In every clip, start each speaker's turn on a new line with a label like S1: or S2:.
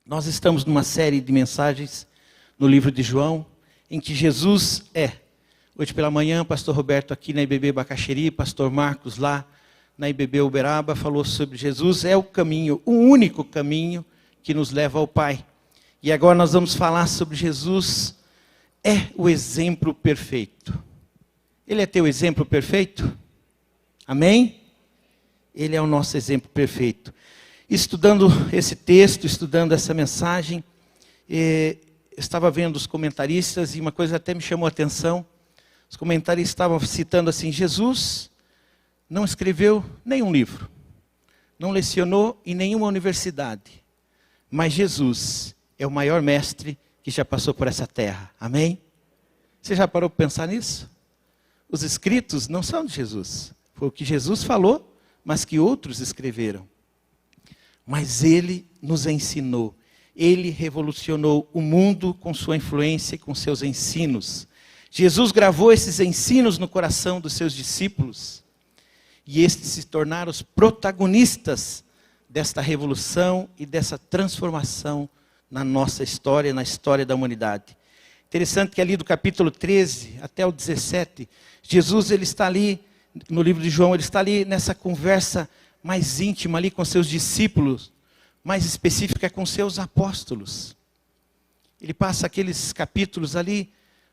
S1: Nós estamos numa série de mensagens no livro de João, em que Jesus é. Hoje pela manhã, pastor Roberto aqui na IBB Bacaxeri, pastor Marcos lá na IBB Uberaba, falou sobre Jesus é o caminho, o único caminho que nos leva ao Pai. E agora nós vamos falar sobre Jesus é o exemplo perfeito. Ele é teu exemplo perfeito? Amém? Ele é o nosso exemplo perfeito. Estudando esse texto, estudando essa mensagem, estava vendo os comentaristas e uma coisa até me chamou a atenção. Os comentaristas estavam citando assim, Jesus não escreveu nenhum livro, não lecionou em nenhuma universidade, mas Jesus é o maior mestre que já passou por essa terra. Amém? Você já parou para pensar nisso? Os escritos não são de Jesus. Foi o que Jesus falou, mas que outros escreveram. Mas ele nos ensinou. Ele revolucionou o mundo com sua influência e com seus ensinos. Jesus gravou esses ensinos no coração dos seus discípulos. E estes se tornaram os protagonistas desta revolução e dessa transformação na nossa história, na história da humanidade. Interessante que ali do capítulo 13 até o 17, Jesus ele está ali, no livro de João, ele está ali nessa conversa mais íntima ali com seus discípulos, mais específica com seus apóstolos. Ele passa aqueles capítulos ali,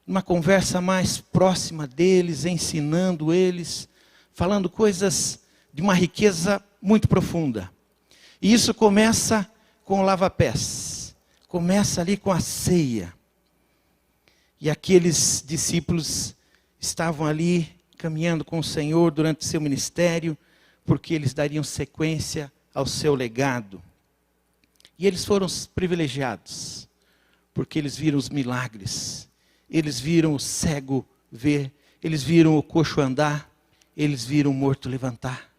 S1: numa conversa mais próxima deles, ensinando eles, falando coisas de uma riqueza muito profunda. E isso começa com o lava-pés, começa ali com a ceia. E aqueles discípulos estavam ali caminhando com o Senhor durante o seu ministério, porque eles dariam sequência ao seu legado. E eles foram privilegiados, porque eles viram os milagres, eles viram o cego ver, eles viram o coxo andar, eles viram o morto levantar.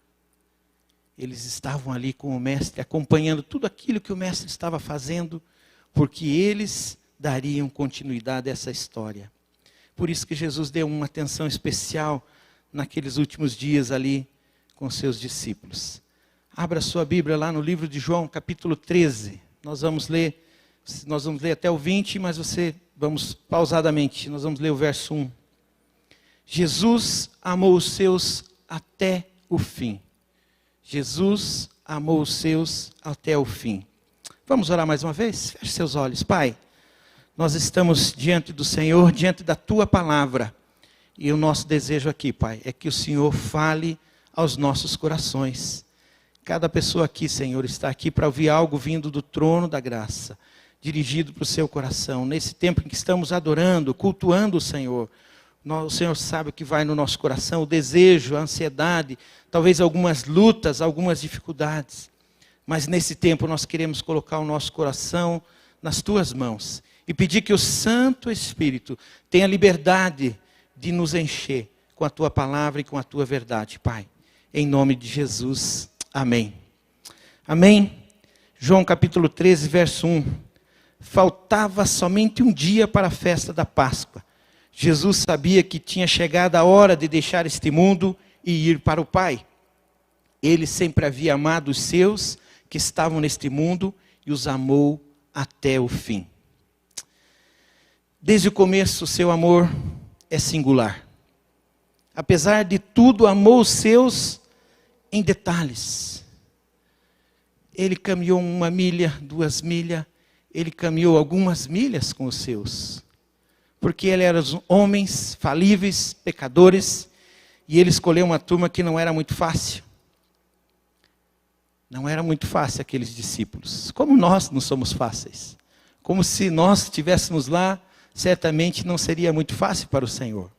S1: Eles estavam ali com o mestre, acompanhando tudo aquilo que o mestre estava fazendo, porque eles dariam continuidade a essa história. Por isso que Jesus deu uma atenção especial naqueles últimos dias ali, com seus discípulos. Abra sua Bíblia lá no livro de João, capítulo 13. Nós vamos ler até o 20, mas vamos pausadamente, nós vamos ler o verso 1. Jesus amou os seus até o fim. Jesus amou os seus até o fim. Vamos orar mais uma vez? Feche seus olhos. Pai, nós estamos diante do Senhor, diante da Tua palavra. E o nosso desejo aqui, Pai, é que o Senhor fale aos nossos corações. Cada pessoa aqui, Senhor, está aqui para ouvir algo vindo do trono da graça, dirigido para o seu coração. Nesse tempo em que estamos adorando, cultuando o Senhor, o Senhor sabe o que vai no nosso coração, o desejo, a ansiedade, talvez algumas lutas, algumas dificuldades. Mas nesse tempo nós queremos colocar o nosso coração nas Tuas mãos e pedir que o Santo Espírito tenha liberdade de nos encher com a Tua palavra e com a Tua verdade, Pai. Em nome de Jesus. Amém. Amém. João capítulo 13, verso 1. Faltava somente um dia para a festa da Páscoa. Jesus sabia que tinha chegado a hora de deixar este mundo e ir para o Pai. Ele sempre havia amado os seus que estavam neste mundo e os amou até o fim. Desde o começo, o seu amor é singular. Apesar de tudo, amou os seus em detalhes. Ele caminhou 1 milha, 2 milhas, ele caminhou algumas milhas com os seus. Porque ele era homens falíveis, pecadores, e ele escolheu uma turma que não era muito fácil. Não era muito fácil aqueles discípulos. Como nós não somos fáceis. Como se nós estivéssemos lá, certamente não seria muito fácil para o Senhor.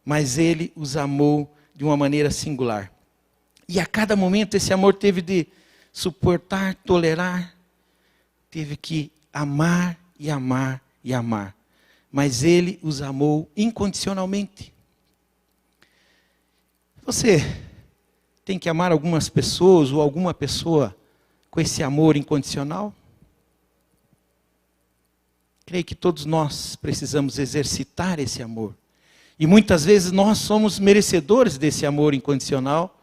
S1: Mas ele os amou de uma maneira singular. E a cada momento esse amor teve de suportar, tolerar, teve que amar e amar e amar. Mas ele os amou incondicionalmente. Você tem que amar algumas pessoas ou alguma pessoa com esse amor incondicional? Creio que todos nós precisamos exercitar esse amor. E muitas vezes nós somos merecedores desse amor incondicional,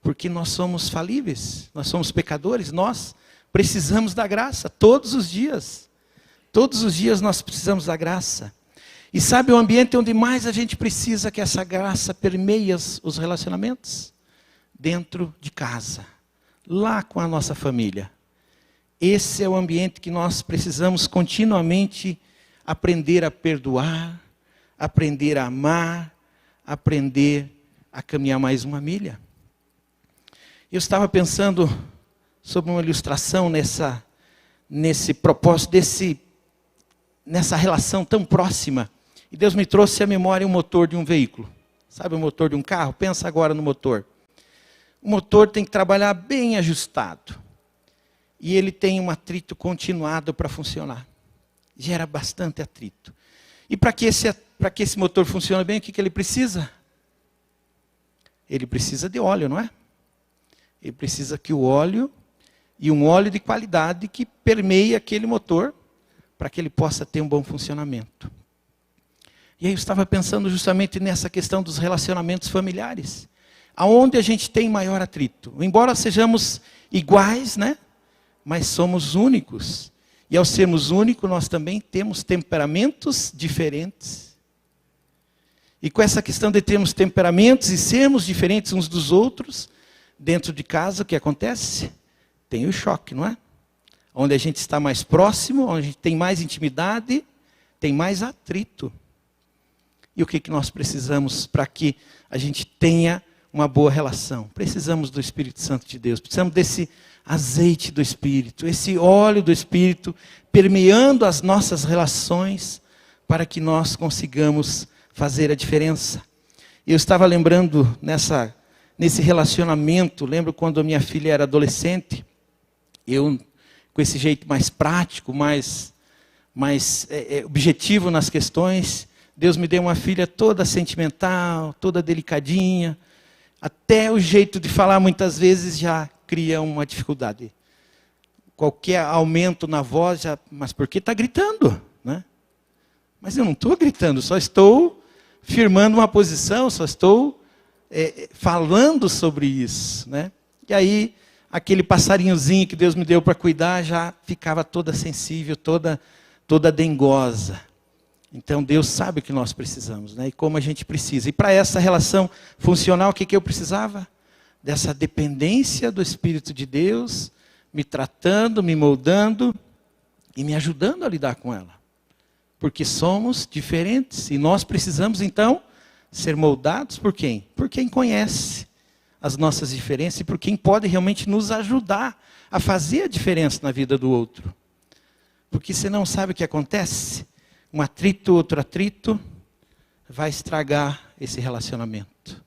S1: porque nós somos falíveis, nós somos pecadores, nós precisamos da graça, todos os dias. Todos os dias nós precisamos da graça. E sabe o ambiente onde mais a gente precisa que essa graça permeie os relacionamentos? Dentro de casa, lá com a nossa família. Esse é o ambiente que nós precisamos continuamente aprender a perdoar, aprender a amar, aprender a caminhar mais uma milha. Eu estava pensando sobre uma ilustração nesse propósito, nessa relação tão próxima. E Deus me trouxe à memória o motor de um veículo. Sabe o motor de um carro? Pensa agora no motor. O motor tem que trabalhar bem ajustado. E ele tem um atrito continuado para funcionar. Gera bastante atrito. E para que esse motor funcione bem, o que ele precisa? Ele precisa de óleo, não é? Ele precisa que o óleo, e um óleo de qualidade que permeie aquele motor, para que ele possa ter um bom funcionamento. E aí eu estava pensando justamente nessa questão dos relacionamentos familiares. Aonde a gente tem maior atrito. Embora sejamos iguais, né? Mas somos únicos. E ao sermos únicos, nós também temos temperamentos diferentes. E com essa questão de termos temperamentos e sermos diferentes uns dos outros, dentro de casa, o que acontece? Tem o choque, não é? Onde a gente está mais próximo, onde a gente tem mais intimidade, tem mais atrito. E o que nós precisamos para que a gente tenha uma boa relação? Precisamos do Espírito Santo de Deus, precisamos desse azeite do Espírito, esse óleo do Espírito, permeando as nossas relações, para que nós consigamos fazer a diferença. Eu estava lembrando nesse relacionamento, lembro quando a minha filha era adolescente, eu, com esse jeito mais prático, mais objetivo nas questões, Deus me deu uma filha toda sentimental, toda delicadinha, até o jeito de falar muitas vezes já cria uma dificuldade. Qualquer aumento na voz, mas por que está gritando? Né? Mas eu não estou gritando, só estou firmando uma posição, só estou falando sobre isso. Né? E aí, aquele passarinhozinho que Deus me deu para cuidar, já ficava toda sensível, toda dengosa. Então Deus sabe o que nós precisamos, né? E como a gente precisa. E para essa relação funcional, o que eu precisava? Dessa dependência do Espírito de Deus, me tratando, me moldando e me ajudando a lidar com ela. Porque somos diferentes e nós precisamos então ser moldados por quem? Por quem conhece as nossas diferenças e por quem pode realmente nos ajudar a fazer a diferença na vida do outro. Porque você não sabe o que acontece? Um atrito, outro atrito, vai estragar esse relacionamento.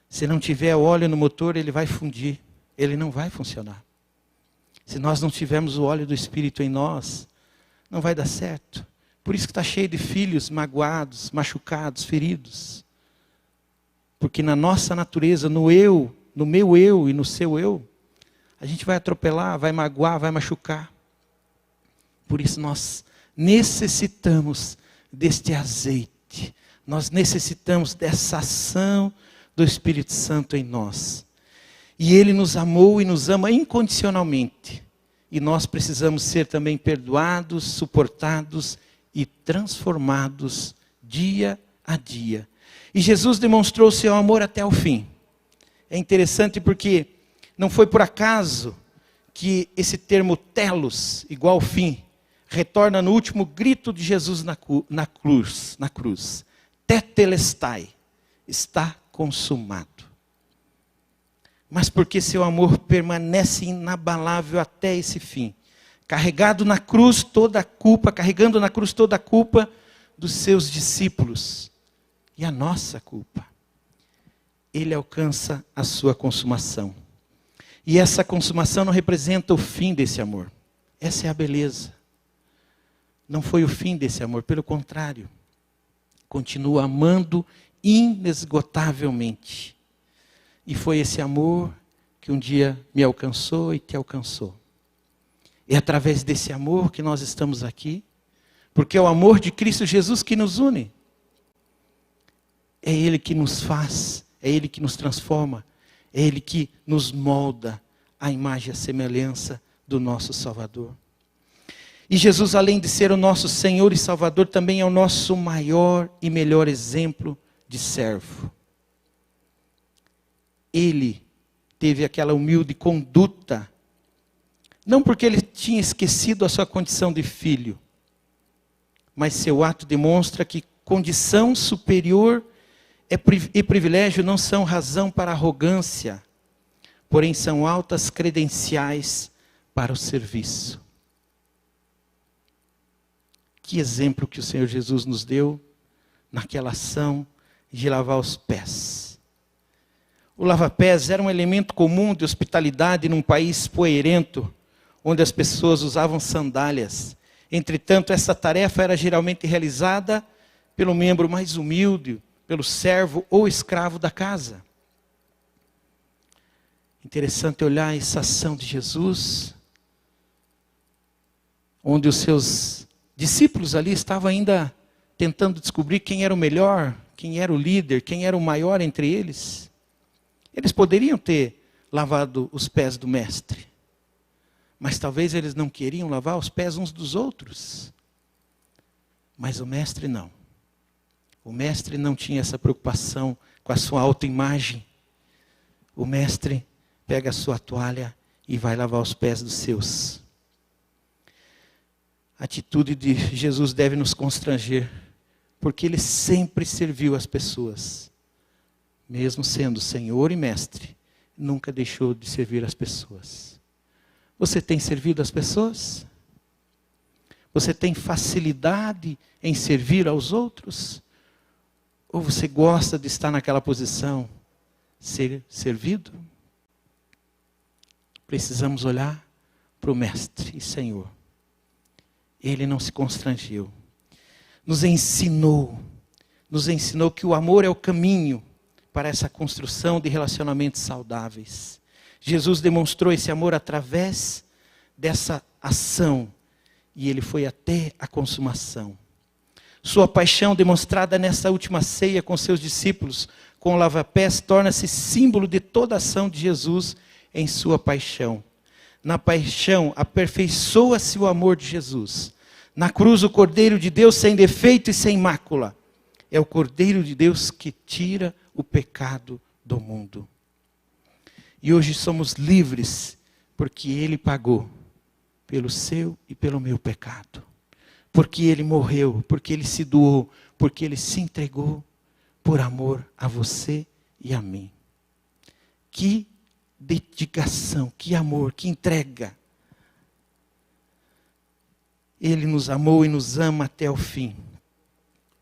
S1: Se não tiver óleo no motor, ele vai fundir, ele não vai funcionar. Se nós não tivermos o óleo do Espírito em nós, não vai dar certo. Por isso que está cheio de filhos magoados, machucados, feridos. Porque na nossa natureza, no meu eu e no seu eu, a gente vai atropelar, vai magoar, vai machucar. Por isso nós necessitamos deste azeite. Nós necessitamos dessa ação do Espírito Santo em nós. E Ele nos amou e nos ama incondicionalmente. E nós precisamos ser também perdoados, suportados e transformados dia a dia. E Jesus demonstrou seu amor até o fim. É interessante porque não foi por acaso que esse termo telos, igual fim, retorna no último grito de Jesus na cruz. Tetelestai, está consumado. Mas porque seu amor permanece inabalável até esse fim. Carregando na cruz toda a culpa dos seus discípulos. E a nossa culpa. Ele alcança a sua consumação. E essa consumação não representa o fim desse amor. Essa é a beleza. Não foi o fim desse amor, pelo contrário. Continua amando inesgotavelmente. E foi esse amor que um dia me alcançou e te alcançou. É através desse amor que nós estamos aqui, porque é o amor de Cristo Jesus que nos une. É Ele que nos faz, é Ele que nos transforma, é Ele que nos molda à imagem e à semelhança do nosso Salvador. E Jesus, além de ser o nosso Senhor e Salvador, também é o nosso maior e melhor exemplo de servo. Ele teve aquela humilde conduta, não porque ele tinha esquecido a sua condição de filho, mas seu ato demonstra que condição superior e privilégio não são razão para arrogância, porém são altas credenciais para o serviço. Que exemplo que o Senhor Jesus nos deu naquela ação de lavar os pés. O lava-pés era um elemento comum de hospitalidade num país poeirento, onde as pessoas usavam sandálias. Entretanto, essa tarefa era geralmente realizada pelo membro mais humilde, pelo servo ou escravo da casa. Interessante olhar essa ação de Jesus, onde os seus discípulos ali estavam ainda tentando descobrir quem era o melhor, quem era o líder, quem era o maior entre eles. Eles poderiam ter lavado os pés do mestre, mas talvez eles não queriam lavar os pés uns dos outros. Mas o mestre não. O mestre não tinha essa preocupação com a sua autoimagem. O mestre pega a sua toalha e vai lavar os pés dos seus. A atitude de Jesus deve nos constranger, porque ele sempre serviu as pessoas. Mesmo sendo Senhor e Mestre, nunca deixou de servir as pessoas. Você tem servido as pessoas? Você tem facilidade em servir aos outros? Ou você gosta de estar naquela posição, ser servido? Precisamos olhar para o Mestre e Senhor. Ele não se constrangeu. Nos ensinou que o amor é o caminho para essa construção de relacionamentos saudáveis. Jesus demonstrou esse amor através dessa ação, e ele foi até a consumação. Sua paixão demonstrada nessa última ceia com seus discípulos, com o lava-pés, torna-se símbolo de toda a ação de Jesus em sua paixão. Na paixão, aperfeiçoa-se o amor de Jesus. Na cruz, o Cordeiro de Deus sem defeito e sem mácula. É o Cordeiro de Deus que tira o pecado do mundo. E hoje somos livres, porque Ele pagou pelo seu e pelo meu pecado. Porque Ele morreu, porque Ele se doou, porque Ele se entregou por amor a você e a mim. Que dedicação, que amor, que entrega. Ele nos amou e nos ama até o fim.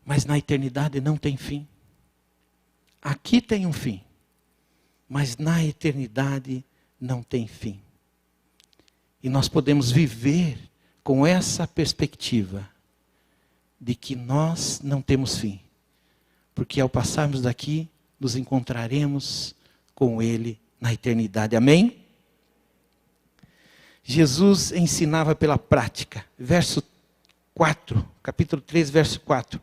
S1: Mas na eternidade não tem fim. Aqui tem um fim. Mas na eternidade não tem fim. E nós podemos viver com essa perspectiva de que nós não temos fim. Porque ao passarmos daqui, nos encontraremos com Ele na eternidade. Amém? Jesus ensinava pela prática. Verso 4, capítulo 3, verso 4.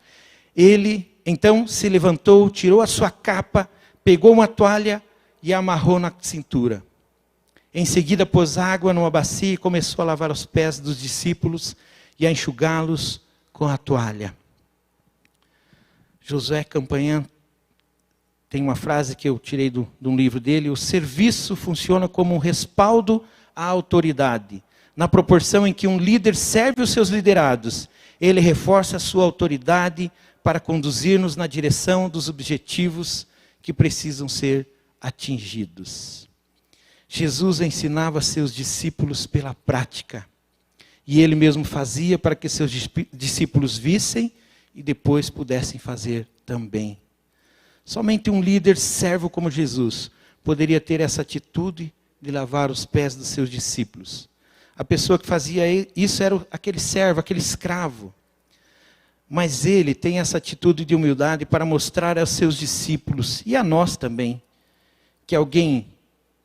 S1: Ele, então, se levantou, tirou a sua capa, pegou uma toalha e a amarrou na cintura. Em seguida, pôs água numa bacia e começou a lavar os pés dos discípulos e a enxugá-los com a toalha. Josué Campanhã tem uma frase que eu tirei de um livro dele: o serviço funciona como um respaldo à autoridade. Na proporção em que um líder serve os seus liderados, ele reforça a sua autoridade para conduzir-nos na direção dos objetivos que precisam ser atingidos. Jesus ensinava seus discípulos pela prática. E ele mesmo fazia para que seus discípulos vissem e depois pudessem fazer também. Somente um líder servo como Jesus poderia ter essa atitude de lavar os pés dos seus discípulos. A pessoa que fazia isso era aquele servo, aquele escravo. Mas ele tem essa atitude de humildade para mostrar aos seus discípulos, e a nós também, que alguém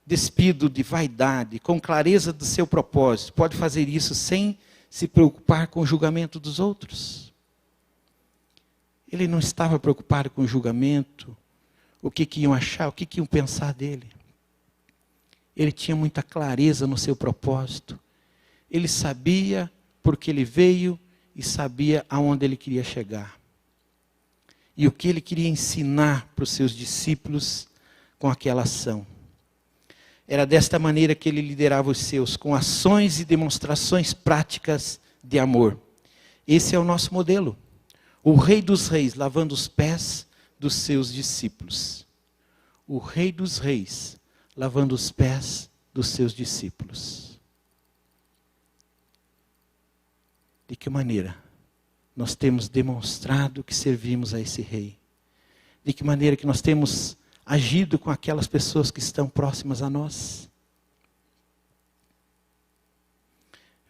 S1: despido de vaidade, com clareza do seu propósito, pode fazer isso sem se preocupar com o julgamento dos outros. Ele não estava preocupado com o julgamento, o que iam achar, o que iam pensar dele. Ele tinha muita clareza no seu propósito. ele sabia porque ele veio e sabia aonde ele queria chegar. E o que ele queria ensinar para os seus discípulos com aquela ação. Era desta maneira que ele liderava os seus, com ações e demonstrações práticas de amor. Esse é o nosso modelo. O Rei dos Reis lavando os pés dos seus discípulos. O Rei dos Reis lavando os pés dos seus discípulos. De que maneira nós temos demonstrado que servimos a esse Rei? De que maneira que nós temos agido com aquelas pessoas que estão próximas a nós?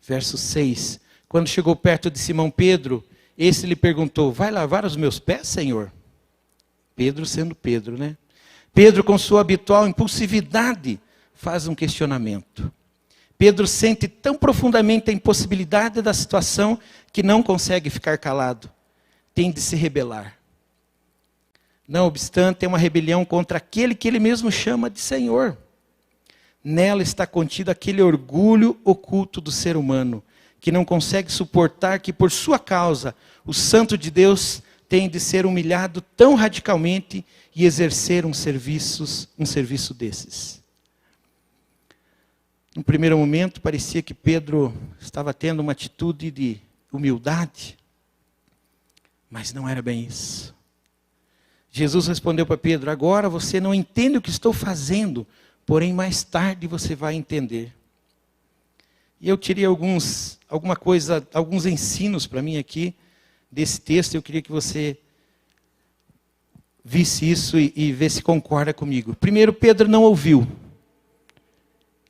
S1: Verso 6. Quando chegou perto de Simão Pedro, esse lhe perguntou: vai lavar os meus pés, Senhor? Pedro sendo Pedro, né? Pedro, com sua habitual impulsividade, faz um questionamento. Pedro sente tão profundamente a impossibilidade da situação que não consegue ficar calado. Tem de se rebelar. Não obstante, é uma rebelião contra aquele que ele mesmo chama de Senhor. Nela está contido aquele orgulho oculto do ser humano, que não consegue suportar que por sua causa o santo de Deus tem de ser humilhado tão radicalmente e exercer um serviço desses. No primeiro momento, parecia que Pedro estava tendo uma atitude de humildade, mas não era bem isso. Jesus respondeu para Pedro: agora você não entende o que estou fazendo, porém mais tarde você vai entender. E eu tirei alguns ensinos para mim aqui desse texto. Eu queria que você visse isso e vê se concorda comigo. Primeiro, Pedro não ouviu.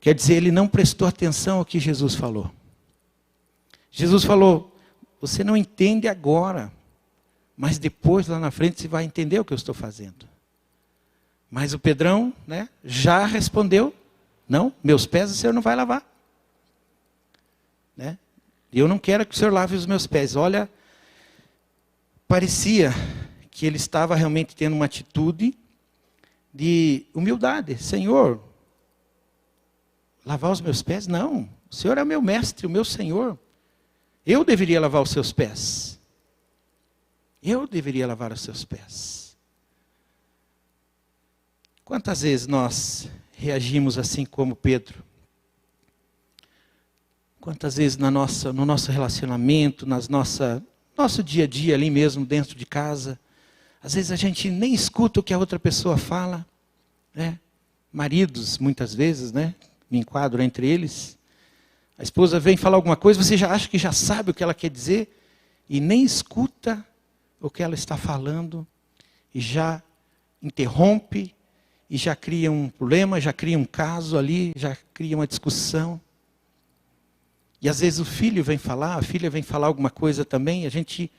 S1: Quer dizer, ele não prestou atenção ao que Jesus falou. Jesus falou: você não entende agora, mas depois, lá na frente, você vai entender o que eu estou fazendo. Mas o Pedrão, né, já respondeu: não, meus pés o Senhor não vai lavar. Né? Eu não quero que o Senhor lave os meus pés. Olha, parecia que ele estava realmente tendo uma atitude de humildade. Senhor, lavar os meus pés? Não, o Senhor é o meu mestre, o meu Senhor. Eu deveria lavar os seus pés. Eu deveria lavar os seus pés. Quantas vezes nós reagimos assim como Pedro? Quantas vezes no nosso relacionamento, nosso dia a dia ali mesmo dentro de casa, às vezes a gente nem escuta o que a outra pessoa fala, né? Maridos, muitas vezes, né? Me enquadro entre eles. A esposa vem falar alguma coisa, você já acha que já sabe o que ela quer dizer e nem escuta o que ela está falando e já interrompe e já cria um problema, já cria um caso ali, já cria uma discussão. E às vezes o filho vem falar, a filha vem falar alguma coisa também, a gente,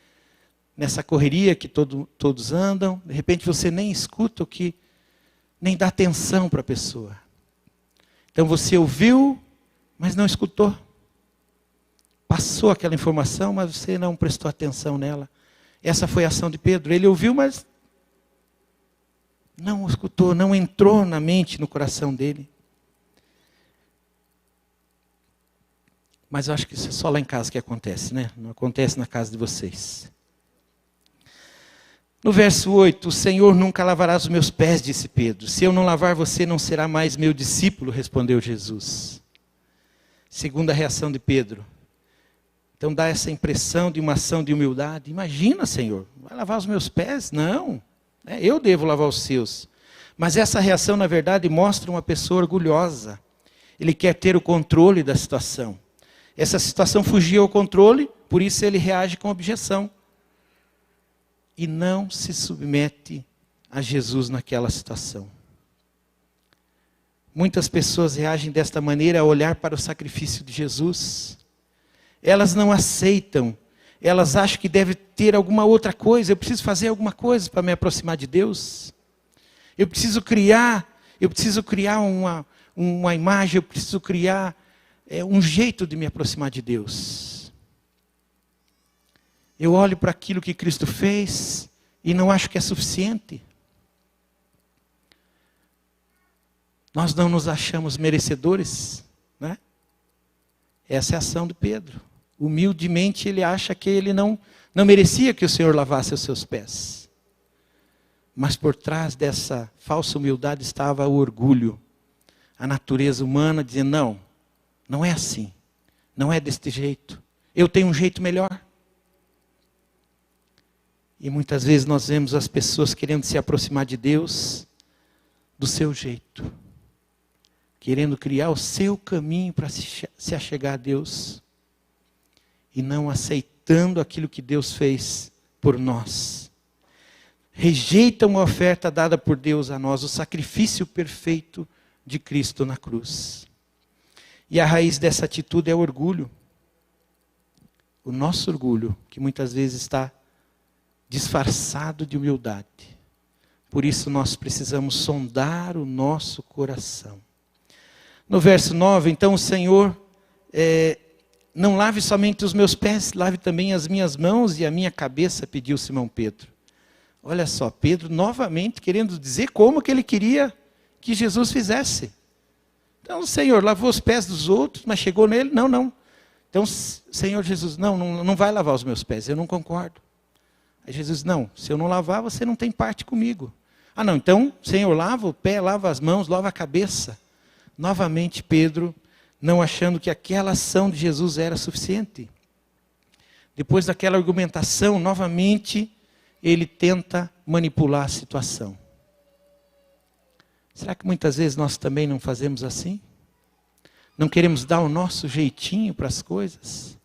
S1: nessa correria que todos andam, de repente você nem escuta o que, nem dá atenção para a pessoa. Então você ouviu, mas não escutou. Passou aquela informação, mas você não prestou atenção nela. Essa foi a ação de Pedro. Ele ouviu, mas não escutou, não entrou na mente, no coração dele. Mas eu acho que isso é só lá em casa que acontece, né? Não acontece na casa de vocês. No verso 8, o Senhor nunca lavará os meus pés, disse Pedro. Se eu não lavar, você não será mais meu discípulo, respondeu Jesus. Segunda reação de Pedro. Então dá essa impressão de uma ação de humildade. Imagina, Senhor, vai lavar os meus pés? Não, eu devo lavar os seus. Mas essa reação, na verdade, mostra uma pessoa orgulhosa. Ele quer ter o controle da situação. Essa situação fugiu ao controle, por isso ele reage com objeção. E não se submete a Jesus naquela situação. Muitas pessoas reagem desta maneira ao olhar para o sacrifício de Jesus. Elas não aceitam, elas acham que deve ter alguma outra coisa. Eu preciso fazer alguma coisa para me aproximar de Deus. Eu preciso criar uma imagem, eu preciso criar um jeito de me aproximar de Deus. Eu olho para aquilo que Cristo fez e não acho que é suficiente. Nós não nos achamos merecedores, né? Essa é a ação de Pedro. Humildemente ele acha que ele não merecia que o Senhor lavasse os seus pés. Mas por trás dessa falsa humildade estava o orgulho. A natureza humana dizendo, não é assim. Não é deste jeito. Eu tenho um jeito melhor. E muitas vezes nós vemos as pessoas querendo se aproximar de Deus do seu jeito. Querendo criar o seu caminho para se achegar a Deus. E não aceitando aquilo que Deus fez por nós. Rejeitam a oferta dada por Deus a nós, o sacrifício perfeito de Cristo na cruz. E a raiz dessa atitude é o orgulho. O nosso orgulho, que muitas vezes está disfarçado de humildade. Por isso nós precisamos sondar o nosso coração. No verso 9, então o Senhor, não lave somente os meus pés, lave também as minhas mãos e a minha cabeça, pediu Simão Pedro. Olha só, Pedro novamente querendo dizer como que ele queria que Jesus fizesse. Então o Senhor lavou os pés dos outros, mas chegou nele, não. Então, Senhor Jesus, não vai lavar os meus pés, eu não concordo. Aí Jesus, não, se eu não lavar, você não tem parte comigo. Não, então, Senhor, lava o pé, lava as mãos, lava a cabeça. Novamente, Pedro, não achando que aquela ação de Jesus era suficiente. Depois daquela argumentação, novamente, ele tenta manipular a situação. Será que muitas vezes nós também não fazemos assim? Não queremos dar o nosso jeitinho para as coisas?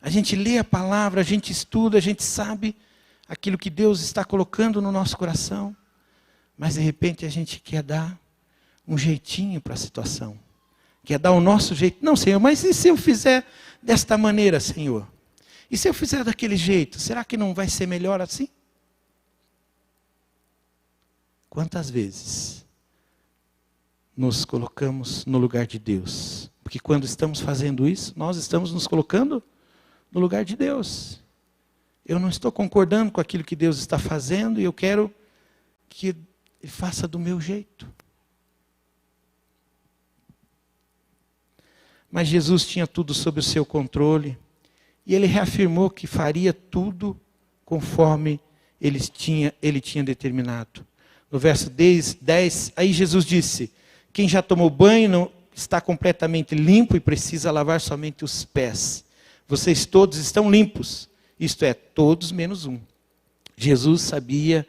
S1: A gente lê a palavra, a gente estuda, a gente sabe aquilo que Deus está colocando no nosso coração. Mas de repente a gente quer dar um jeitinho para a situação. Quer dar o nosso jeito. Não, Senhor, mas e se eu fizer desta maneira, Senhor? E se eu fizer daquele jeito? Será que não vai ser melhor assim? Quantas vezes nos colocamos no lugar de Deus? Porque quando estamos fazendo isso, nós estamos nos colocando no lugar de Deus. Eu não estou concordando com aquilo que Deus está fazendo e eu quero que Ele faça do meu jeito. Mas Jesus tinha tudo sob o seu controle e Ele reafirmou que faria tudo conforme Ele tinha determinado. No verso 10, aí Jesus disse, quem já tomou banho não está completamente limpo e precisa lavar somente os pés. Vocês todos estão limpos, isto é, todos menos um. Jesus sabia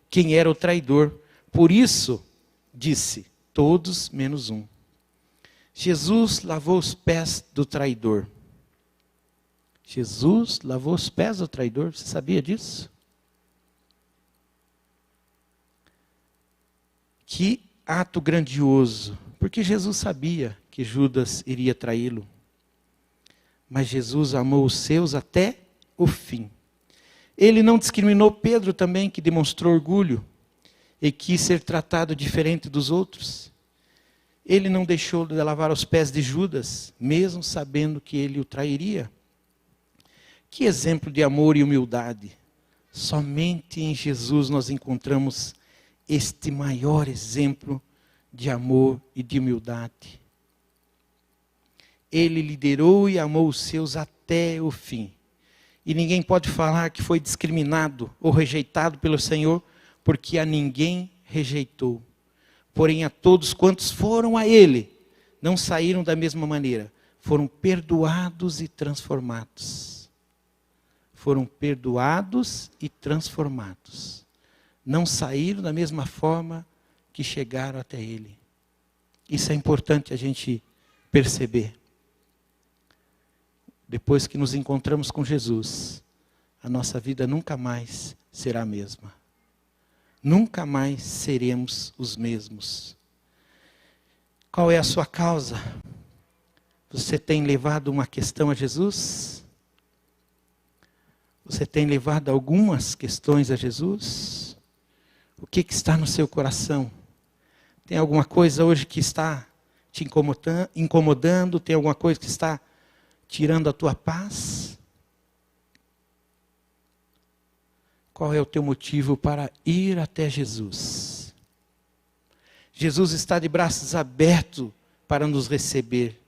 S1: quem era o traidor, por isso disse, todos menos um. Jesus lavou os pés do traidor. Jesus lavou os pés do traidor, você sabia disso? Que ato grandioso, porque Jesus sabia que Judas iria traí-lo. Mas Jesus amou os seus até o fim. Ele não discriminou Pedro também, que demonstrou orgulho e quis ser tratado diferente dos outros. Ele não deixou de lavar os pés de Judas, mesmo sabendo que ele o trairia. Que exemplo de amor e humildade. Somente em Jesus nós encontramos este maior exemplo de amor e de humildade. Ele liderou e amou os seus até o fim. E ninguém pode falar que foi discriminado ou rejeitado pelo Senhor, porque a ninguém rejeitou. Porém, a todos quantos foram a Ele, não saíram da mesma maneira. Foram perdoados e transformados. Foram perdoados e transformados. Não saíram da mesma forma que chegaram até Ele. Isso é importante a gente perceber. Depois que nos encontramos com Jesus, a nossa vida nunca mais será a mesma. Nunca mais seremos os mesmos. Qual é a sua causa? Você tem levado uma questão a Jesus? Você tem levado algumas questões a Jesus? O que está no seu coração? Tem alguma coisa hoje que está te incomodando? Tem alguma coisa que está tirando a tua paz? Qual é o teu motivo para ir até Jesus? Jesus está de braços abertos para nos receber.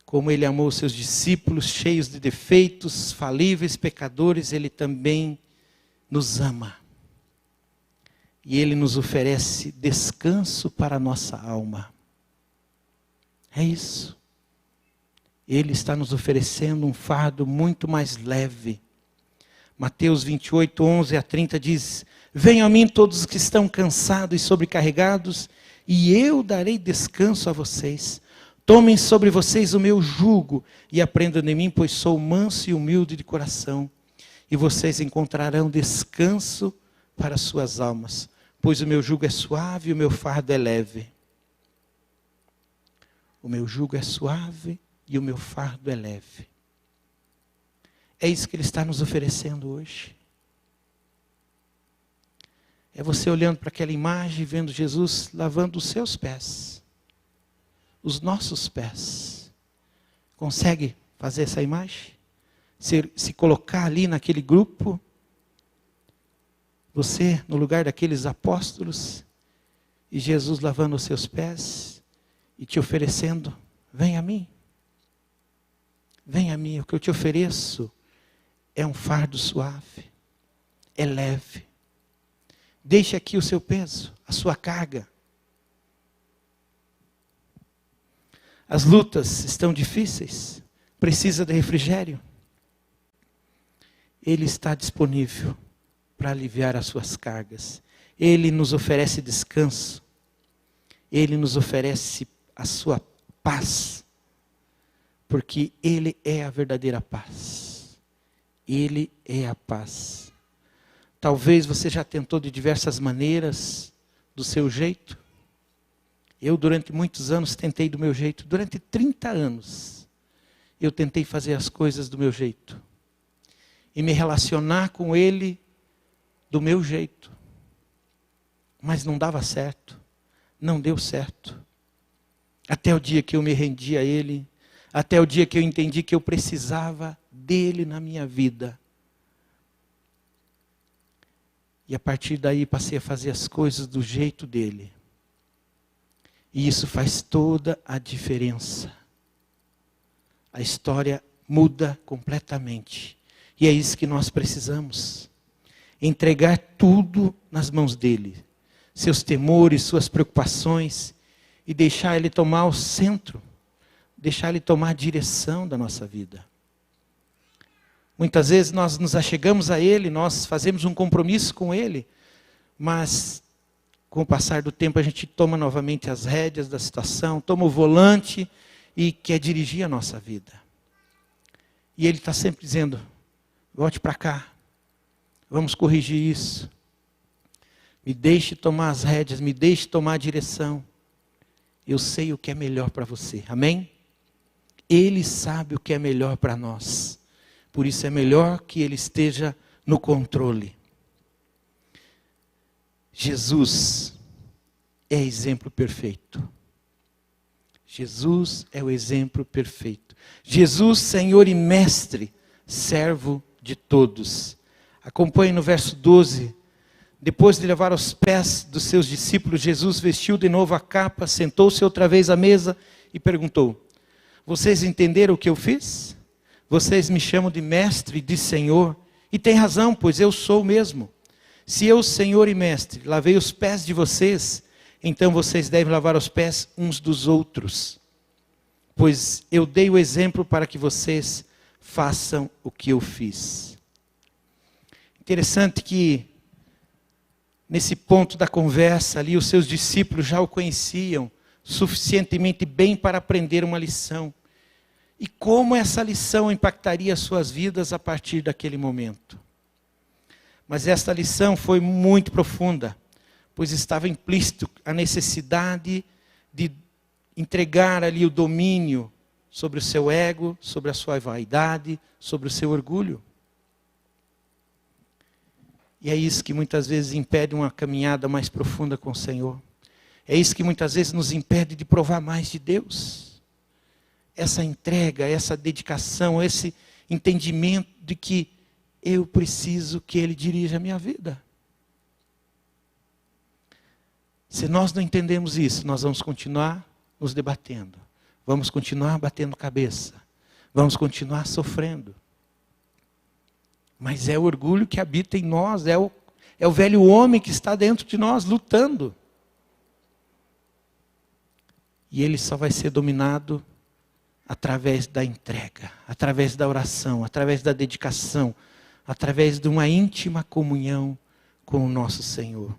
S1: Como Ele amou os seus discípulos, cheios de defeitos, falíveis, pecadores, Ele também nos ama. E Ele nos oferece descanso para a nossa alma. É isso. Ele está nos oferecendo um fardo muito mais leve. Mateus 28, 11 a 30 diz: venham a mim todos os que estão cansados e sobrecarregados, e eu darei descanso a vocês. Tomem sobre vocês o meu jugo e aprendam de mim, pois sou manso e humilde de coração. E vocês encontrarão descanso para suas almas, pois o meu jugo é suave e o meu fardo é leve. O meu jugo é suave e o meu fardo é leve. É isso que Ele está nos oferecendo hoje. É você olhando para aquela imagem e vendo Jesus lavando os seus pés. Os nossos pés. Consegue fazer essa imagem? Se colocar ali naquele grupo. Você no lugar daqueles apóstolos. E Jesus lavando os seus pés. E te oferecendo, vem a mim. Vem a mim, o que eu te ofereço é um fardo suave, é leve. Deixe aqui o seu peso, a sua carga. As lutas estão difíceis, precisa de refrigério. Ele está disponível para aliviar as suas cargas. Ele nos oferece descanso. Ele nos oferece a sua paz. Porque Ele é a verdadeira paz. Ele é a paz. Talvez você já tentou de diversas maneiras, do seu jeito. Eu durante muitos anos tentei do meu jeito. Durante 30 anos, eu tentei fazer as coisas do meu jeito. E me relacionar com Ele do meu jeito. Mas não dava certo. Não deu certo. Até o dia que eu me rendi a Ele. Até o dia que eu entendi que eu precisava dele na minha vida. E a partir daí passei a fazer as coisas do jeito dele. E isso faz toda a diferença. A história muda completamente. E é isso que nós precisamos. Entregar tudo nas mãos dele. Seus temores, suas preocupações. E deixar ele tomar o centro. Deixar ele tomar a direção da nossa vida. Muitas vezes nós nos achegamos a Ele, nós fazemos um compromisso com Ele, mas com o passar do tempo a gente toma novamente as rédeas da situação, toma o volante e quer dirigir a nossa vida. E Ele está sempre dizendo, volte para cá, vamos corrigir isso. Me deixe tomar as rédeas, me deixe tomar a direção. Eu sei o que é melhor para você, amém? Ele sabe o que é melhor para nós. Por isso é melhor que Ele esteja no controle. Jesus é exemplo perfeito. Jesus é o exemplo perfeito. Jesus, Senhor e Mestre, servo de todos. Acompanhe no verso 12. Depois de levar os pés dos seus discípulos, Jesus vestiu de novo a capa, sentou-se outra vez à mesa e perguntou: vocês entenderam o que eu fiz? Vocês me chamam de mestre e de senhor, e tem razão, pois eu sou mesmo. Se eu, Senhor e Mestre, lavei os pés de vocês, então vocês devem lavar os pés uns dos outros. Pois eu dei o exemplo para que vocês façam o que eu fiz. Interessante que, nesse ponto da conversa ali, os seus discípulos já o conheciam suficientemente bem para aprender uma lição. E como essa lição impactaria as suas vidas a partir daquele momento. Mas esta lição foi muito profunda, pois estava implícito a necessidade de entregar ali o domínio sobre o seu ego, sobre a sua vaidade, sobre o seu orgulho. E é isso que muitas vezes impede uma caminhada mais profunda com o Senhor. É isso que muitas vezes nos impede de provar mais de Deus. Essa entrega, essa dedicação, esse entendimento de que eu preciso que Ele dirija a minha vida. Se nós não entendemos isso, nós vamos continuar nos debatendo. vamos continuar batendo cabeça, vamos continuar sofrendo. Mas é o orgulho que habita em nós, é o velho homem que está dentro de nós, lutando. E ele só vai ser dominado através da entrega, através da oração, através da dedicação, através de uma íntima comunhão com o nosso Senhor.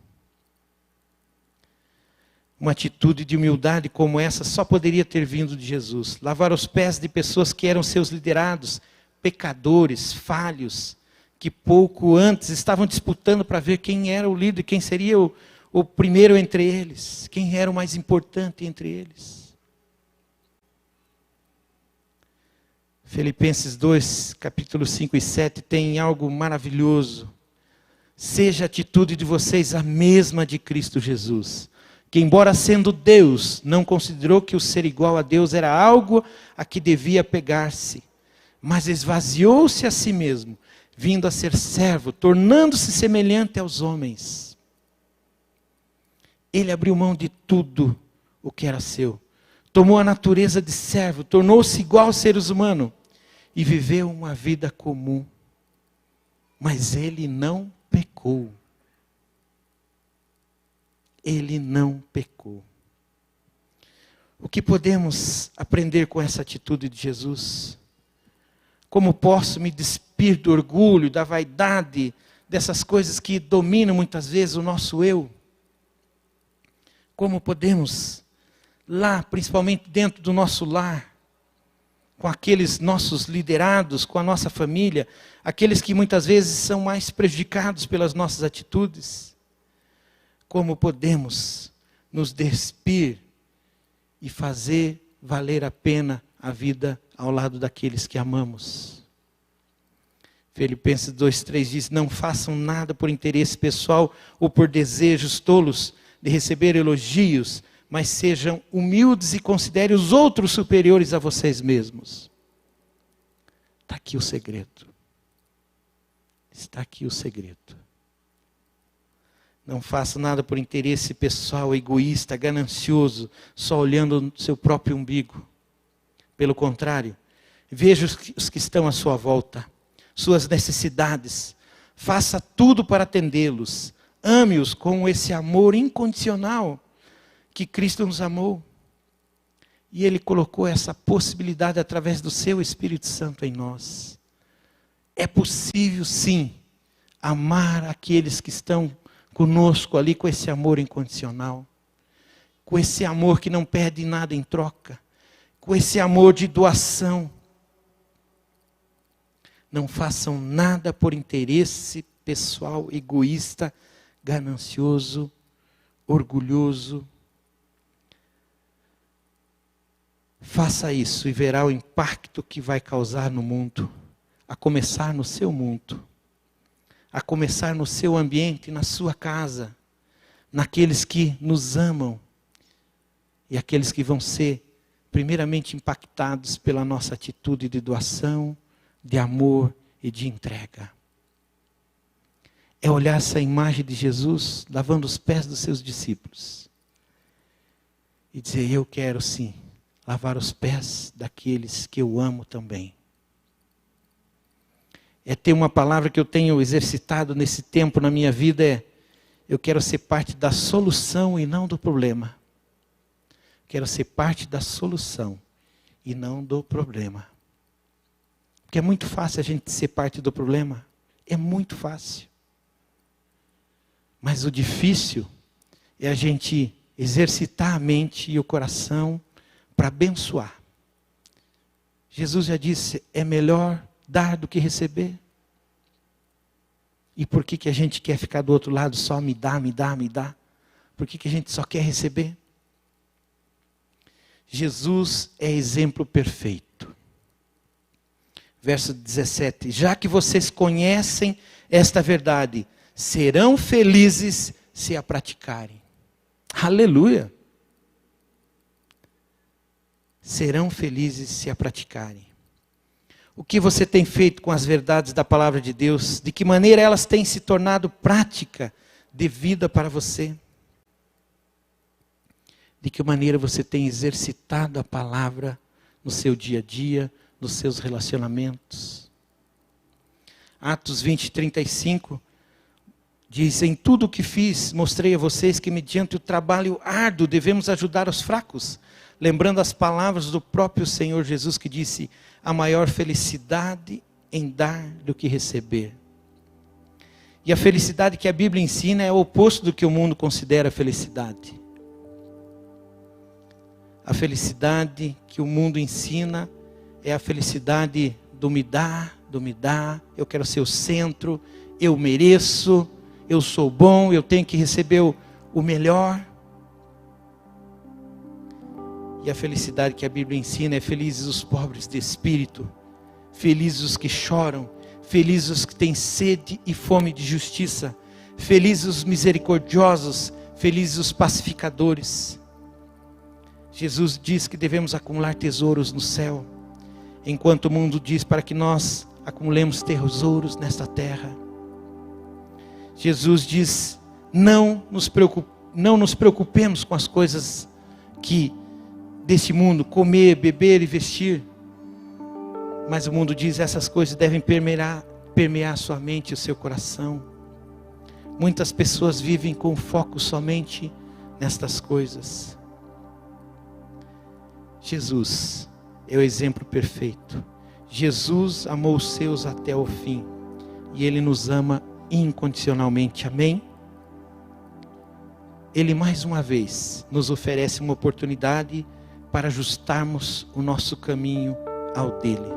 S1: Uma atitude de humildade como essa só poderia ter vindo de Jesus. Lavar os pés de pessoas que eram seus liderados, pecadores, falhos, que pouco antes estavam disputando para ver quem era o líder, quem seria o primeiro entre eles, quem era o mais importante entre eles. Filipenses 2, capítulos 5 e 7, tem algo maravilhoso. Seja a atitude de vocês a mesma de Cristo Jesus, que embora sendo Deus, não considerou que o ser igual a Deus era algo a que devia pegar-se, mas esvaziou-se a si mesmo, vindo a ser servo, tornando-se semelhante aos homens. Ele abriu mão de tudo o que era seu, tomou a natureza de servo, tornou-se igual aos seres humanos e viveu uma vida comum. Mas ele não pecou. Ele não pecou. O que podemos aprender com essa atitude de Jesus? Como posso me despir do orgulho, da vaidade, dessas coisas que dominam muitas vezes o nosso eu? Como podemos, lá, principalmente dentro do nosso lar, com aqueles nossos liderados, com a nossa família, aqueles que muitas vezes são mais prejudicados pelas nossas atitudes, como podemos nos despir e fazer valer a pena a vida ao lado daqueles que amamos? Filipenses 2:3 diz: não façam nada por interesse pessoal ou por desejos tolos de receber elogios, mas sejam humildes e considerem os outros superiores a vocês mesmos. Está aqui o segredo. Está aqui o segredo. Não faça nada por interesse pessoal, egoísta, ganancioso, só olhando o seu próprio umbigo. Pelo contrário, veja os que estão à sua volta, suas necessidades, faça tudo para atendê-los, ame-os com esse amor incondicional que Cristo nos amou. E Ele colocou essa possibilidade através do seu Espírito Santo em nós. É possível sim, amar aqueles que estão conosco ali com esse amor incondicional, com esse amor que não pede nada em troca, com esse amor de doação. Não façam nada por interesse pessoal, egoísta, ganancioso, orgulhoso. Faça isso e verá o impacto que vai causar no mundo, a começar no seu mundo, a começar no seu ambiente, na sua casa, naqueles que nos amam e aqueles que vão ser primeiramente impactados pela nossa atitude de doação, de amor e de entrega. É olhar essa imagem de Jesus lavando os pés dos seus discípulos e dizer: eu quero sim lavar os pés daqueles que eu amo também. É ter uma palavra que eu tenho exercitado nesse tempo na minha vida, eu quero ser parte da solução e não do problema. Quero ser parte da solução e não do problema. Porque é muito fácil a gente ser parte do problema. É muito fácil. Mas o difícil é a gente exercitar a mente e o coração para abençoar. Jesus já disse: é melhor dar do que receber. E por que a gente quer ficar do outro lado só me dá, me dá, me dá? Por que a gente só quer receber? Jesus é exemplo perfeito. Verso 17: já que vocês conhecem esta verdade, serão felizes se a praticarem. Aleluia! Serão felizes se a praticarem. O que você tem feito com as verdades da palavra de Deus? De que maneira elas têm se tornado prática de vida para você? de que maneira você tem exercitado a palavra no seu dia a dia, nos seus relacionamentos. Atos 20, 35 diz: em tudo o que fiz, mostrei a vocês que mediante o trabalho árduo devemos ajudar os fracos, lembrando as palavras do próprio Senhor Jesus que disse: a maior felicidade em dar do que receber. E a felicidade que a Bíblia ensina é o oposto do que o mundo considera felicidade. A felicidade que o mundo ensina é a felicidade do me dá, eu quero ser o centro, eu mereço, eu sou bom, eu tenho que receber o melhor. E a felicidade que a Bíblia ensina é: felizes os pobres de espírito, felizes os que choram, felizes os que têm sede e fome de justiça, felizes os misericordiosos, felizes os pacificadores. Jesus diz que devemos acumular tesouros no céu, enquanto o mundo diz para que nós acumulemos tesouros nesta terra. Jesus diz: não nos preocupemos com as coisas deste mundo, comer, beber e vestir. Mas o mundo diz: essas coisas devem permear sua mente e o seu coração. Muitas pessoas vivem com foco somente nestas coisas. Jesus é o exemplo perfeito. Jesus amou os seus até o fim. E Ele nos ama incondicionalmente. Amém? Ele mais uma vez nos oferece uma oportunidade para ajustarmos o nosso caminho ao dele.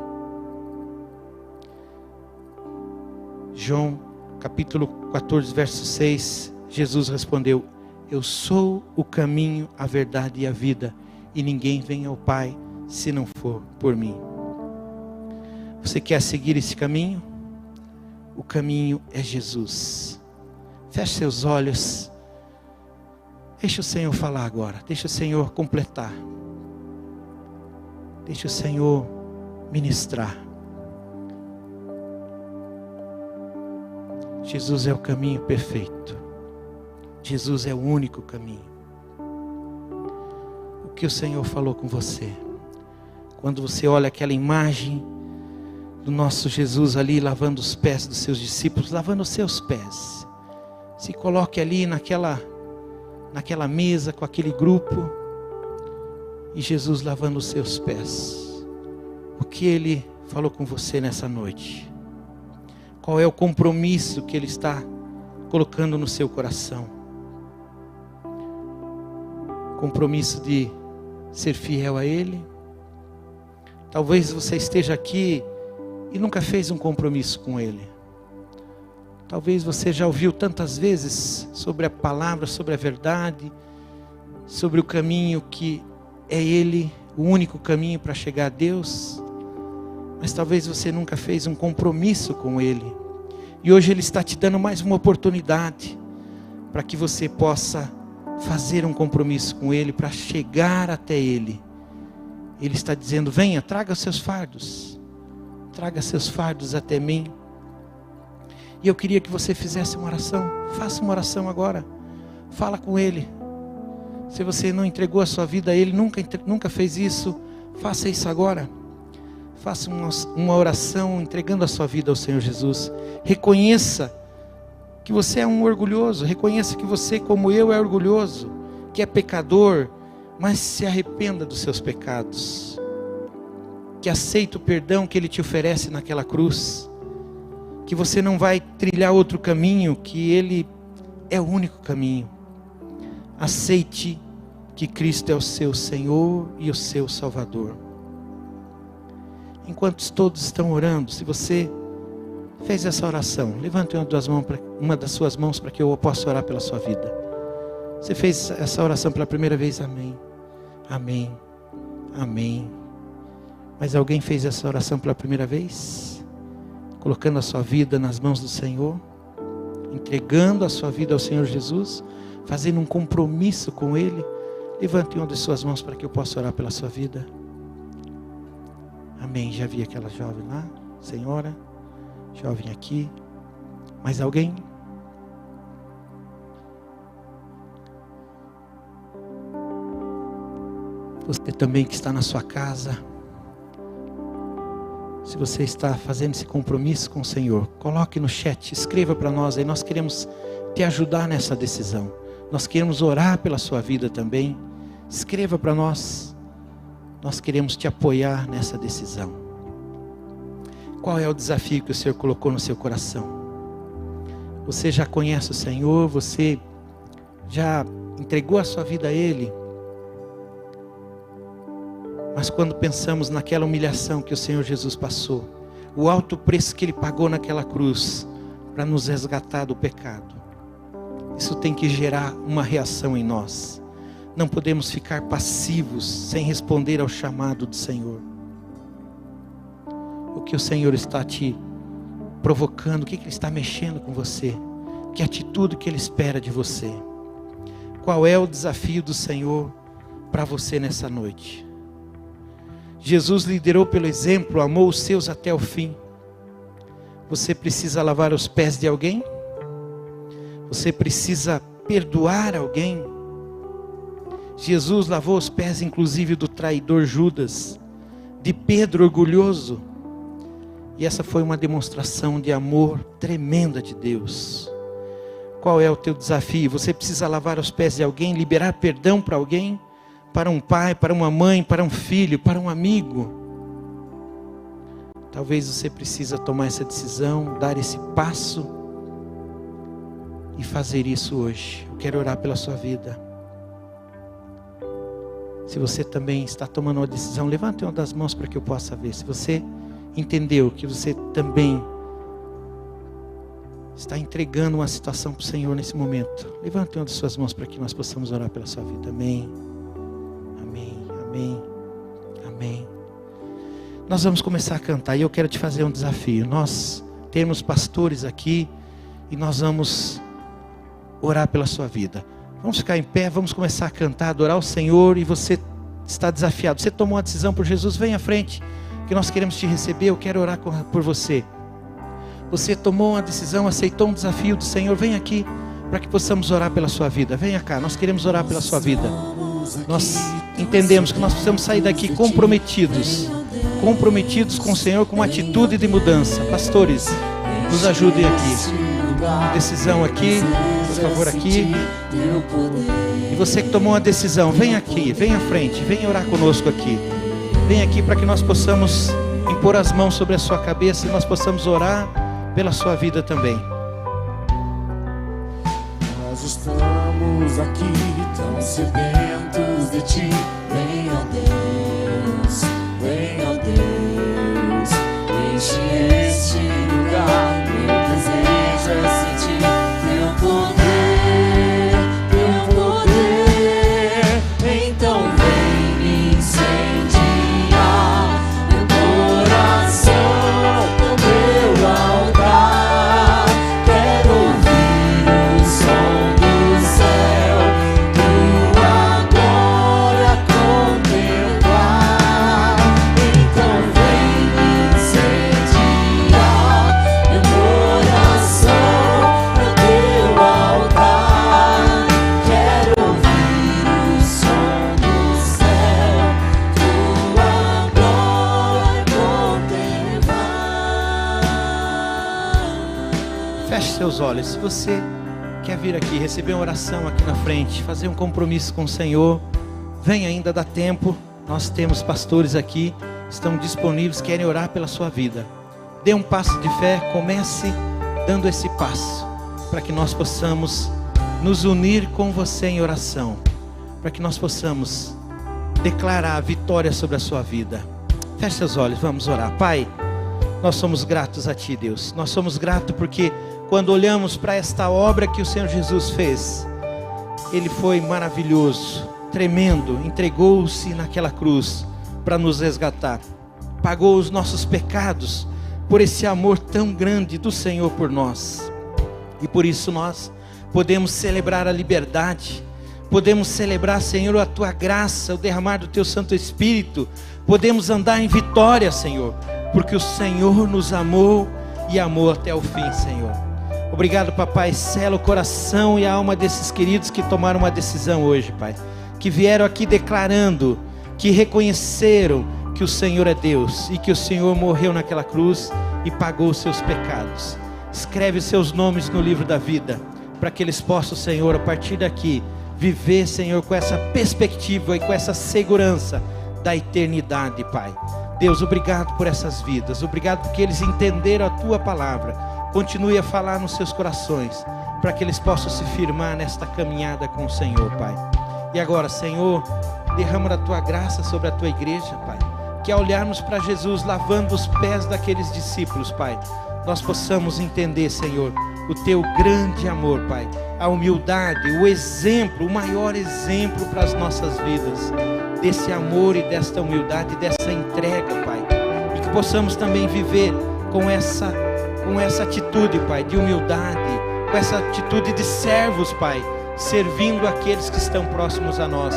S1: João capítulo 14, verso 6, Jesus respondeu: eu sou o caminho, a verdade e a vida, e ninguém vem ao Pai se não for por mim. Você quer seguir esse caminho? O caminho é Jesus. Feche seus olhos. Deixa o Senhor falar agora. Deixa o Senhor completar. Deixa o Senhor ministrar. Jesus é o caminho perfeito. Jesus é o único caminho. O que o Senhor falou com você? Quando você olha aquela imagem do nosso Jesus ali lavando os pés dos seus discípulos, lavando os seus pés. Se coloque ali naquela mesa com aquele grupo e Jesus lavando os seus pés. O que Ele falou com você nessa noite? Qual é o compromisso que Ele está colocando no seu coração? Compromisso de ser fiel a Ele? Talvez você esteja aqui e nunca fez um compromisso com Ele. Talvez você já ouviu tantas vezes sobre a palavra, sobre a verdade, sobre o caminho que é Ele, o único caminho para chegar a Deus. Mas talvez você nunca fez um compromisso com Ele. E hoje Ele está te dando mais uma oportunidade para que você possa fazer um compromisso com Ele, para chegar até Ele. Ele está dizendo: venha, traga os seus fardos. Traga seus fardos até mim. E eu queria que você fizesse uma oração. Faça uma oração agora. Fala com Ele. Se você não entregou a sua vida a Ele, nunca fez isso, faça isso agora. Faça uma oração entregando a sua vida ao Senhor Jesus. Reconheça que você é um orgulhoso. Reconheça que você, como eu, é orgulhoso, que é pecador, mas se arrependa dos seus pecados. Que aceita o perdão que Ele te oferece naquela cruz. Que você não vai trilhar outro caminho, que Ele é o único caminho. Aceite que Cristo é o seu Senhor e o seu Salvador. Enquanto todos estão orando, se você fez essa oração, levante uma das suas mãos para que eu possa orar pela sua vida. Você fez essa oração pela primeira vez? Amém. Amém. Amém. Mas alguém fez essa oração pela primeira vez? Colocando a sua vida nas mãos do Senhor? Entregando a sua vida ao Senhor Jesus? Fazendo um compromisso com Ele? Levante uma de suas mãos para que eu possa orar pela sua vida. Amém. Já vi aquela jovem lá. Senhora. Jovem aqui. Mais alguém? . Você também que está na sua casa, se você está fazendo esse compromisso com o Senhor, coloque no chat, escreva para nós aí, nós queremos te ajudar nessa decisão. Nós queremos orar pela sua vida também. Escreva para nós. Nós queremos te apoiar nessa decisão. Qual é o desafio que o Senhor colocou no seu coração? Você já conhece o Senhor? Você já entregou a sua vida a Ele? Mas quando pensamos naquela humilhação que o Senhor Jesus passou, o alto preço que Ele pagou naquela cruz para nos resgatar do pecado, isso tem que gerar uma reação em nós. Não podemos ficar passivos sem responder ao chamado do Senhor. O que o Senhor está te provocando, o que Ele está mexendo com você, que atitude que Ele espera de você. Qual é o desafio do Senhor para você nessa noite? Jesus liderou pelo exemplo, amou os seus até o fim. Você precisa lavar os pés de alguém? Você precisa perdoar alguém? Jesus lavou os pés inclusive do traidor Judas, de Pedro orgulhoso. E essa foi uma demonstração de amor tremenda de Deus. Qual é o teu desafio? Você precisa lavar os pés de alguém, liberar perdão para alguém? Para um pai, para uma mãe, para um filho, para um amigo. Talvez você precisa tomar essa decisão, dar esse passo e fazer isso hoje. Eu quero orar pela sua vida. Se você também está tomando uma decisão, levante uma das mãos para que eu possa ver. Se você entendeu que você também está entregando uma situação para o Senhor nesse momento, levante uma das suas mãos para que nós possamos orar pela sua vida. Amém. Amém, amém. Nós vamos começar a cantar e eu quero te fazer um desafio. Nós temos pastores aqui e nós vamos orar pela sua vida. Vamos ficar em pé, vamos começar a cantar, adorar o Senhor. E você está desafiado, você tomou uma decisão por Jesus, vem à frente, que nós queremos te receber. Eu quero orar por você. Você tomou uma decisão, aceitou um desafio do Senhor, vem aqui para que possamos orar pela sua vida. Venha cá, nós queremos orar pela sua vida. Nós entendemos que nós precisamos sair daqui comprometidos com o Senhor, com uma atitude de mudança. Pastores, nos ajudem aqui. Decisão aqui, por favor, aqui. E você que tomou uma decisão, vem aqui, vem à frente, vem orar conosco aqui. Vem aqui para que nós possamos impor as mãos sobre a sua cabeça e nós possamos orar pela sua vida também.
S2: Nós estamos aqui tão sedentos de Ti. Vem, ó Deus, enche este lugar. Meu desejo é sentir Teu poder. Então vem me incendiar meu coração, o meu altar. Quero ouvir o som do céu, Tua glória contemplar. Então vem me incendiar meu coração, o Teu altar. Quero ouvir o som do céu, Tua glória contemplar.
S1: Feche seus olhos. Se você quer vir aqui, receber uma oração aqui na frente, fazer um compromisso com o Senhor, vem ainda, dá tempo. Nós temos pastores aqui, estão disponíveis, querem orar pela sua vida. Dê um passo de fé, comece dando esse passo, para que nós possamos nos unir com você em oração, para que nós possamos declarar a vitória sobre a sua vida. Feche seus olhos, vamos orar. Pai, nós somos gratos a Ti, Deus. Nós somos gratos porque quando olhamos para esta obra que o Senhor Jesus fez, Ele foi maravilhoso, tremendo, entregou-se naquela cruz para nos resgatar, pagou os nossos pecados por esse amor tão grande do Senhor por nós. E por isso nós podemos celebrar a liberdade, podemos celebrar, Senhor, a Tua graça, o derramar do Teu Santo Espírito, podemos andar em vitória, Senhor, porque o Senhor nos amou e amou até o fim, Senhor. Obrigado, papai. Sela o coração e a alma desses queridos que tomaram uma decisão hoje, Pai, que vieram aqui declarando que reconheceram que o Senhor é Deus e que o Senhor morreu naquela cruz e pagou os seus pecados. Escreve seus nomes no livro da vida, para que eles possam, Senhor, a partir daqui, viver, Senhor, com essa perspectiva e com essa segurança da eternidade, Pai. Deus, obrigado por essas vidas, obrigado porque eles entenderam a Tua palavra. Continue a falar nos seus corações, para que eles possam se firmar nesta caminhada com o Senhor, Pai. E agora, Senhor, derrama da Tua graça sobre a Tua igreja, Pai, que ao olharmos para Jesus lavando os pés daqueles discípulos, Pai, nós possamos entender, Senhor, o Teu grande amor, Pai, a humildade, o exemplo, o maior exemplo para as nossas vidas, desse amor e desta humildade, dessa entrega, Pai, e que possamos também viver com essa atitude, Pai, de humildade, com essa atitude de servos, Pai, servindo aqueles que estão próximos a nós,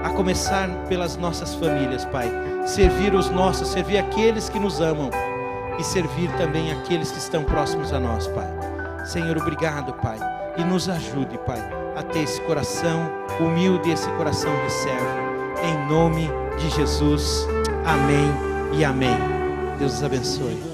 S1: a começar pelas nossas famílias, Pai, servir os nossos, servir aqueles que nos amam e servir também aqueles que estão próximos a nós, Pai. Senhor, obrigado, Pai, e nos ajude, Pai, a ter esse coração humilde, esse coração de servo, em nome de Jesus, amém e amém. Deus os abençoe.